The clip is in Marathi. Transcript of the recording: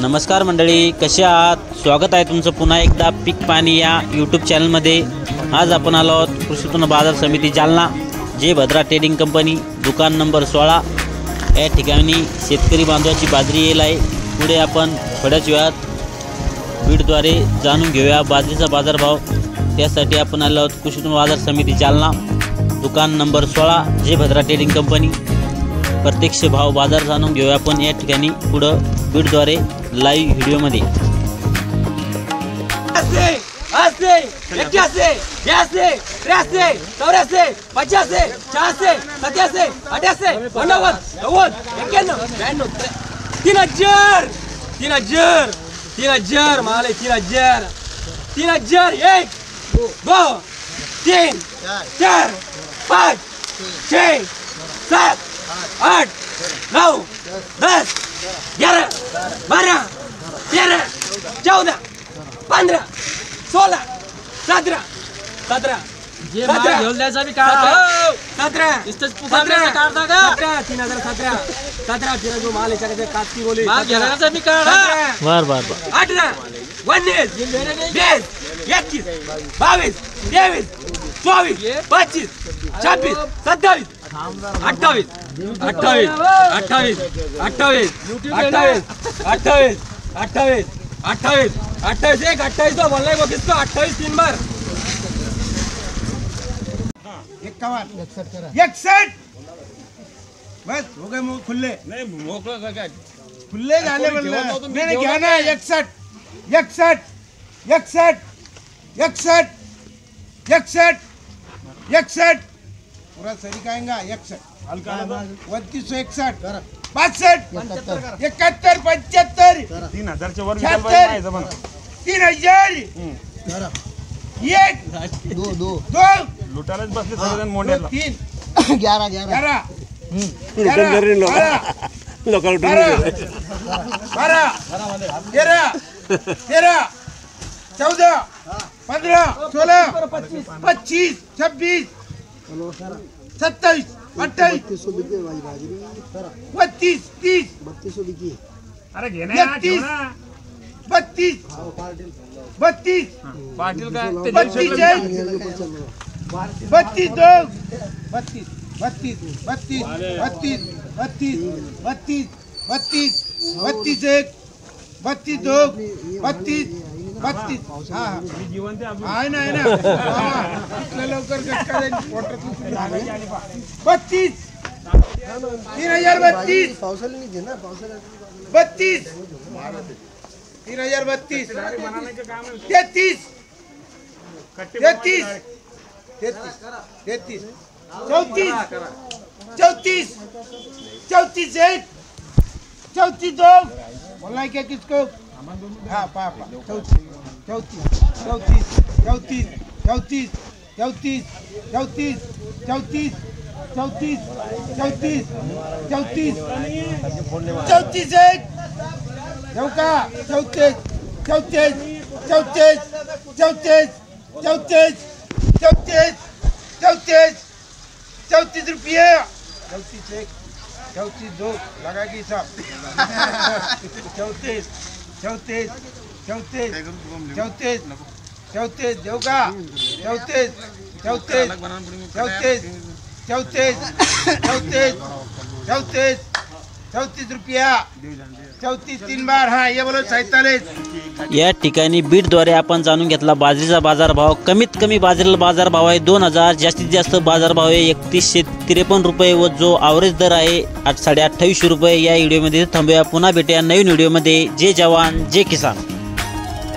नमस्कार मंडळी, कसे आहात? स्वागत आहे तुमचं पुन्हा एकदा पीक पाणी या यूट्यूब चॅनलमध्ये। आज आपण आलो आहोत कृषी उत्पन्न बाजार समिती जालना, जे भद्रा ट्रेडिंग कंपनी, दुकान नंबर 16 या ठिकाणी शेतकरी बांधवाची बाजरी येईल आहे। पुढे आपण थोड्याच वेळात बीडद्वारे जाणून घेऊया बाजरीचा बाजारभाव। त्यासाठी आपण आलो आहोत कृषी उत्पन्न बाजार समिती जालना, दुकान नंबर 16 जे भद्रा ट्रेडिंग कंपनी। प्रत्यक्ष भाव बाजार जाणून घेऊया आपण या ठिकाणी पुढं बीडद्वारे लाईव्ह व्हिडिओमध्ये। 80, 81, 82, 83, 84, 85, 86, 87, 88, 89, 90, 91, 92, 3000, 3000 माल आहे 3000, 3000 1 2 3 4 5 6 7 8 9 10 11 12 13 14 15 16 17 17 ये माल घेऊन द्यायचा मी काढतो 17 इथंच पुकारण्याचा काढता का 17 3017 फिरा जो माल याच्याकडे काटकी बोली माल घेण्याचा मी काढा बर 18 19 20 21 22 23 24 25 26 27 28 28 28 28 28 28 28 28 28 एक 28 तो बोलना है वो किसको 28 तीन बार 61 बस हो गए मुंह खुले नहीं मोकला का खुले जाने वाले मैंने क्या ना 61 61 61 61 61 61 पूरा सही कहेंगे 61 हल्का 3261 62 71 75 3000 च्या वर 3000 एक दो लुटायलाच बसले सगळेजण मोंड्याला 3 11 लोक लुटून 12 13 14 15 16 25 26 27 28 32 30 अरे घेना 32 32 पाटील काय 32 32 32 32 32 32 32 32 32 एक 32 2 32 32 हा आहे ना इतल्या लवकर कटका जाईल पोटात 32 3032 पावसाला नाही घेना पावसाला 32 3032 33 33 33 34 34 एक 34 दो बोलना क्या किसको हाँ पापा 34 34 34 34 34 34 34 34 34 34 34 एक जाऊ का 34 34 34 34 34 34 34 34 रुपये 34 एक 34 दो लगा के हिसाब 34 34 34 34 34 जाऊ का 34 34 34 34 34 34 34 रुपया 34 तीन बार हाँ ये बोलो 47। या ठिकाणी बीडद्वारे आपण जाणून घेतला बाजरीचा बाजारभाव। कमीत कमी बाजरीला बाजारभाव आहे 2000, जास्तीत जास्त बाजारभाव आहे 3153 रुपये व जो ॲव्हरेज दर आहे 2850 रुपये। या व्हिडिओमध्ये थांबूया, पुन्हा भेटूया नवीन व्हिडिओमध्ये। जय जवान जय किसान।